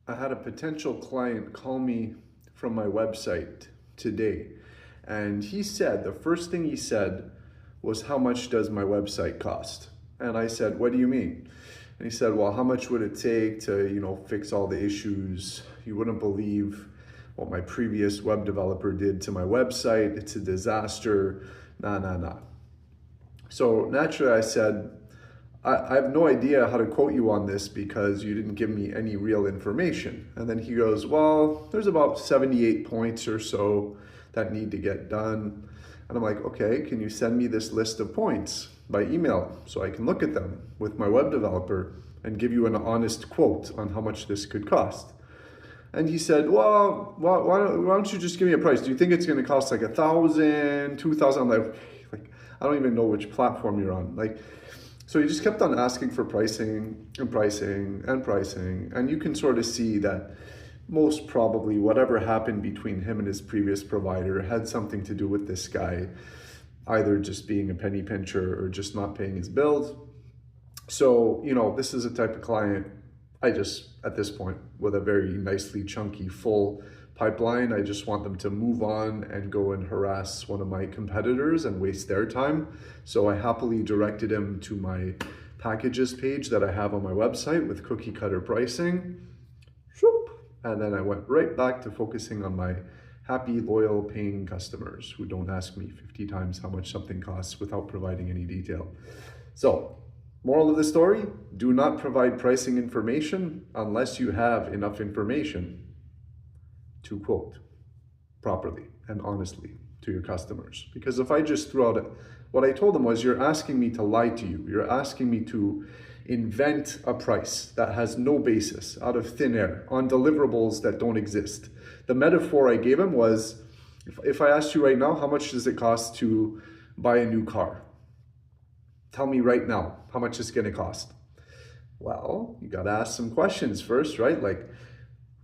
I had a potential client call me from my website today, and he said, the first thing he said was, "How much does my website cost?" And I said, "What do you mean?" And he said, "Well, how much would it take to, fix all the issues? You wouldn't believe what my previous web developer did to my website. It's a disaster. Nah, nah, nah." So naturally I said, I have no idea how to quote you on this because you didn't give me any real information. And then he goes, "Well, there's about 78 points or so that need to get done." And I'm like, "Okay, can you send me this list of points by email so I can look at them with my web developer and give you an honest quote on how much this could cost?" And he said, "Well, why don't you just give me a price? Do you think it's going to cost like 1,000, 2,000? I'm like, I don't even know which platform you're on. So he just kept on asking for pricing and pricing and pricing. And you can sort of see that most probably whatever happened between him and his previous provider had something to do with this guy either just being a penny pincher or just not paying his bills. So, this is a type of client I just, at this point, with a very nicely chunky, full pipeline, I just want them to move on and go and harass one of my competitors and waste their time. So I happily directed him to my packages page that I have on my website with cookie cutter pricing. And then I went right back to focusing on my happy, loyal, paying customers who don't ask me 50 times how much something costs without providing any detail. So, moral of the story, do not provide pricing information unless you have enough information to quote properly and honestly to your customers. Because if I just threw out what I told them was, you're asking me to lie to you. You're asking me to invent a price that has no basis out of thin air on deliverables that don't exist. The metaphor I gave him was, if I asked you right now, how much does it cost to buy a new car? Tell me right now, how much it's going to cost? Well, you got to ask some questions first, right? Like,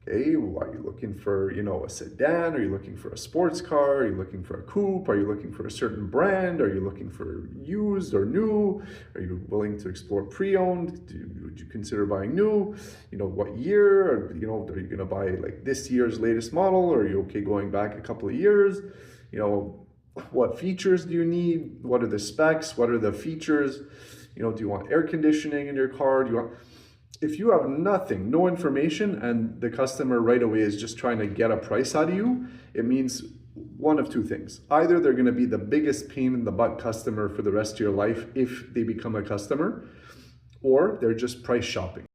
okay, well, are you looking for, a sedan? Are you looking for a sports car? Are you looking for a coupe? Are you looking for a certain brand? Are you looking for used or new? Are you willing to explore pre-owned? Would you consider buying new? What year? Or, are you going to buy like this year's latest model? Or are you okay going back a couple of years? What features do you need? What are the specs? What are the features? Do you want air conditioning in your car? If you have nothing, no information, and the customer right away is just trying to get a price out of you, it means one of two things. Either they're going to be the biggest pain in the butt customer for the rest of your life if they become a customer, or they're just price shopping.